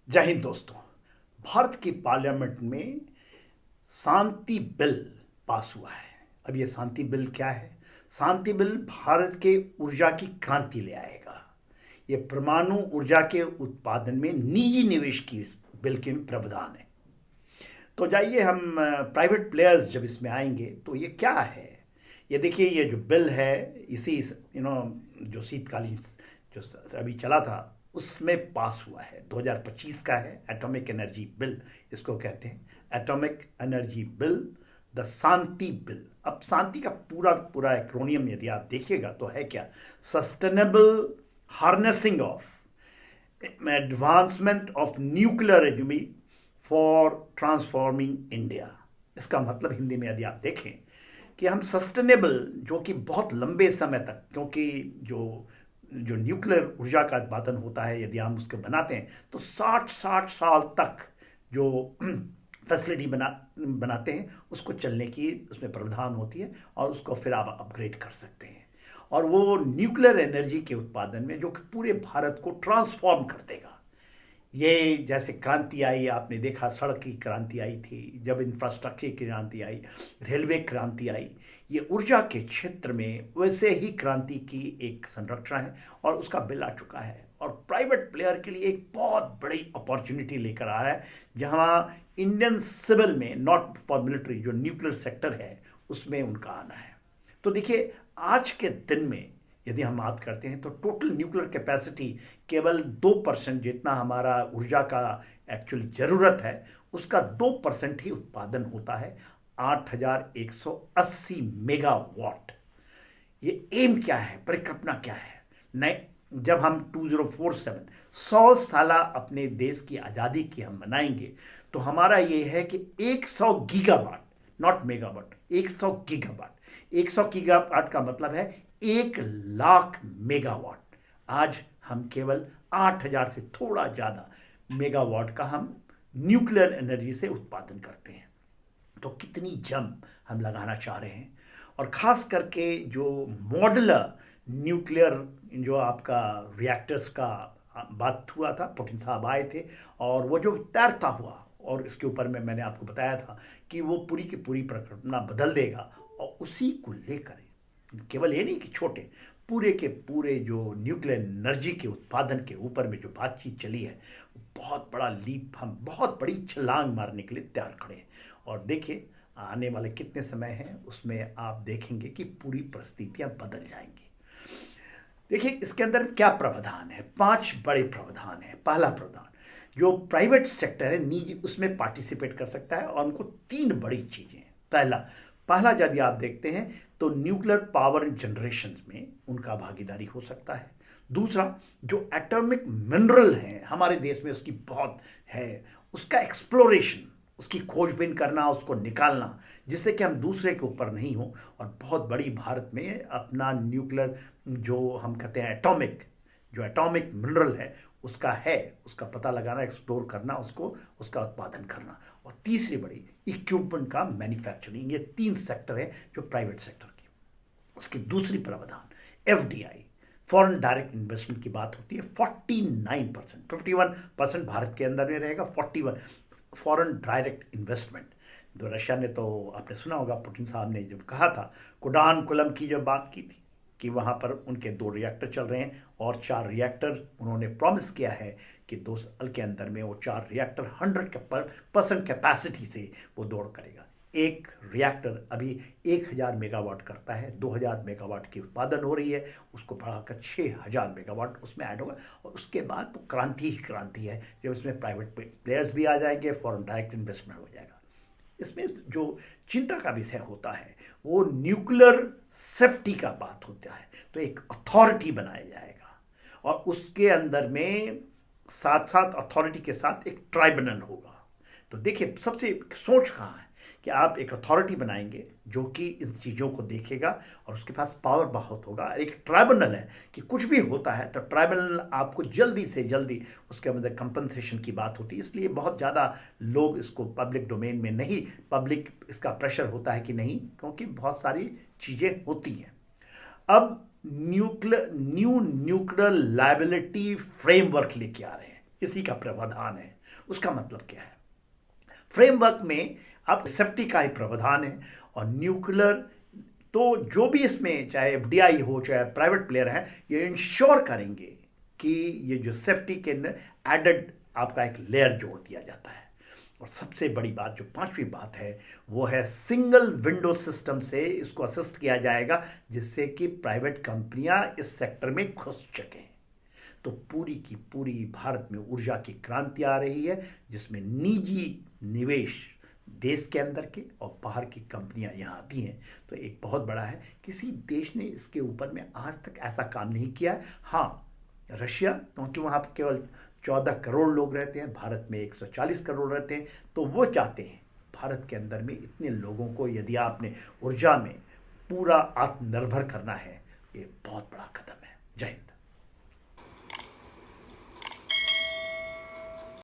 जय हिंद दोस्तों। भारत की पार्लियामेंट में शांति बिल पास हुआ है। अब ये शांति बिल क्या है? शांति बिल भारत के ऊर्जा की क्रांति ले आएगा। ये परमाणु ऊर्जा के उत्पादन में निजी निवेश की बिल के प्रावधान है। तो जाइए हम प्राइवेट प्लेयर्स जब इसमें आएंगे तो ये क्या है। ये देखिए, ये जो बिल है इसी जो शीतकालीन जो अभी चला था उसमें पास हुआ है। 2025 का है। एटॉमिक एनर्जी बिल इसको कहते हैं। Atomic energy bill, the Shanti bill. अब शांति का पूरा पूरा एक्रोनियम यदि आप देखिएगा तो है क्या? Sustainable harnessing of advancement of nuclear energy for transforming India. इसका मतलब हिंदी में यदि आप देखें कि हम सस्टेनेबल, जो कि बहुत लंबे समय तक, क्योंकि जो जो न्यूक्लियर ऊर्जा का उत्पादन होता है यदि हम उसको बनाते हैं तो 60-60 साल तक जो फैसिलिटी बनाते हैं उसको चलने की उसमें प्रावधान होती है और उसको फिर आप अपग्रेड कर सकते हैं। और वो न्यूक्लियर एनर्जी के उत्पादन में जो कि पूरे भारत को ट्रांसफॉर्म कर देगा। ये जैसे क्रांति आई, आपने देखा सड़क की क्रांति आई थी, जब इंफ्रास्ट्रक्चर की क्रांति आई, रेलवे क्रांति आई, ये ऊर्जा के क्षेत्र में वैसे ही क्रांति की एक संरक्षण है और उसका बिल आ चुका है। और प्राइवेट प्लेयर के लिए एक बहुत बड़ी अपॉर्चुनिटी लेकर आ रहा है, जहां इंडियन सिविल में, नॉट फॉर मिलिट्री, जो न्यूक्लियर सेक्टर है उसमें उनका आना है। तो देखिए, आज के दिन में यदि हम बात करते हैं तो टोटल न्यूक्लियर कैपेसिटी केवल 2% जितना हमारा ऊर्जा का एक्चुअली ज़रूरत है, उसका 2% ही उत्पादन होता है। 8,180 मेगावाट। ये एम क्या है, परिकल्पना क्या है? नए जब हम 2047 100 साल अपने देश की आज़ादी की हम मनाएंगे तो हमारा ये है कि 100 gigawatt, not megawatt, 100 gigawatt. 100 gigawatt का मतलब है 1 लाख मेगावाट। आज हम केवल 8,000 से थोड़ा ज़्यादा मेगावाट का हम न्यूक्लियर एनर्जी से उत्पादन करते हैं। तो कितनी जम हम लगाना चाह रहे हैं। और ख़ास करके जो मॉडुलर न्यूक्लियर, जो आपका रिएक्टर्स का बात हुआ था, पुतिन साहब आए थे और वो जो तैरता हुआ, और इसके ऊपर में मैंने आपको बताया था कि वो पूरी की पूरी परिकल्पना बदल देगा। और उसी को लेकर केवल ये नहीं कि छोटे, पूरे के पूरे जो न्यूक्लियर एनर्जी के उत्पादन के ऊपर में जो बातचीत चली है, बहुत बड़ा लीप, हम बहुत बड़ी छलांग मारने के लिए तैयार खड़े हैं। और देखिए, आने वाले कितने समय हैं उसमें आप देखेंगे कि पूरी परिस्थितियां बदल जाएंगी। देखिए, इसके अंदर क्या प्रावधान है? 5 बड़े प्रावधान है। पहला प्रावधान, जो प्राइवेट सेक्टर है, निजी, उसमें पार्टिसिपेट कर सकता है और उनको 3 बड़ी चीज़ें हैं। पहला पहला यदि आप देखते हैं तो न्यूक्लियर पावर जनरेशन में उनका भागीदारी हो सकता है। दूसरा, जो एटॉमिक मिनरल हैं हमारे देश में, उसकी बहुत है, उसका एक्सप्लोरेशन, उसकी खोजबीन करना, उसको निकालना, जिससे कि हम दूसरे के ऊपर नहीं हो। और बहुत बड़ी भारत में अपना न्यूक्लियर, जो हम कहते हैं एटॉमिक, जो एटॉमिक मिनरल है उसका है, उसका पता लगाना, एक्सप्लोर करना, उसको, उसका उत्पादन करना। और तीसरी बड़ी, इक्विपमेंट का मैन्युफैक्चरिंग। ये 3 सेक्टर है जो प्राइवेट सेक्टर की। उसकी दूसरी प्रावधान एफडीआई, फॉरेन डायरेक्ट इन्वेस्टमेंट की बात होती है। 49%, 51% भारत के अंदर में रहेगा, 41 फॉरेन डायरेक्ट इन्वेस्टमेंट। तो रशिया ने, तो आपने सुना होगा, पुतिन साहब ने जब कहा था, कुडानकुलम की जब बात की थी कि वहाँ पर उनके 2 रिएक्टर चल रहे हैं और 4 रिएक्टर उन्होंने प्रॉमिस किया है कि 2 साल के अंदर में वो 4 रिएक्टर 100% कैपेसिटी से वो दौड़ करेगा। एक रिएक्टर अभी 1,000 मेगावाट करता है, 2,000 मेगावाट की उत्पादन हो रही है, उसको बढ़ाकर 6,000 मेगावाट उसमें ऐड होगा। और उसके बाद तो क्रांति ही क्रांति है, जब इसमें प्राइवेट प्लेयर्स भी आ जाएंगे, फॉरेन डायरेक्ट इन्वेस्टमेंट हो जाएगा। इसमें जो चिंता का विषय होता है वो न्यूक्लियर सेफ्टी का बात होता है। तो एक अथॉरिटी बनाया जाएगा और उसके अंदर में साथ साथ अथॉरिटी के साथ एक ट्राइब्यूनल होगा। तो देखिए, सबसे सोच कहाँ है कि आप एक अथॉरिटी बनाएंगे जो कि इस चीज़ों को देखेगा और उसके पास पावर बहुत होगा। एक ट्राइब्यूनल है कि कुछ भी होता है तो ट्राइब्यूनल आपको जल्दी से जल्दी उसके अंदर कंपनसेशन की बात होती है। इसलिए बहुत ज़्यादा लोग इसको पब्लिक डोमेन में नहीं, पब्लिक इसका प्रेशर होता है कि नहीं, क्योंकि बहुत सारी चीज़ें होती हैं। अब nuclear new nuclear liability framework लेके आ रहे हैं। इसी का प्रावधान है। उसका मतलब क्या है? फ्रेमवर्क में आप सेफ्टी का ही प्रावधान है, और न्यूक्लियर तो जो भी इसमें चाहे एफडीआई हो चाहे प्राइवेट प्लेयर है, ये इंश्योर करेंगे कि ये जो सेफ्टी के एडेड आपका एक लेयर जोड़ दिया जाता है। और सबसे बड़ी बात, जो पांचवी बात है, वो है सिंगल विंडो सिस्टम से इसको असिस्ट किया जाएगा, जिससे कि प्राइवेट कंपनियां इस सेक्टर में घुस सकें। तो पूरी की पूरी भारत में ऊर्जा की क्रांति आ रही है, जिसमें निजी निवेश देश के अंदर के और बाहर की कंपनियां यहाँ आती हैं। तो एक बहुत बड़ा है, किसी देश ने इसके ऊपर में आज तक ऐसा काम नहीं किया है। हाँ, रशिया, क्योंकि वहाँ पर केवल 14 करोड़ लोग रहते हैं, भारत में 140 करोड़ रहते हैं, तो वो चाहते हैं भारत के अंदर में इतने लोगों को यदि आपने ऊर्जा में पूरा आत्मनिर्भर करना है, ये बहुत बड़ा कदम है। जय हिंद।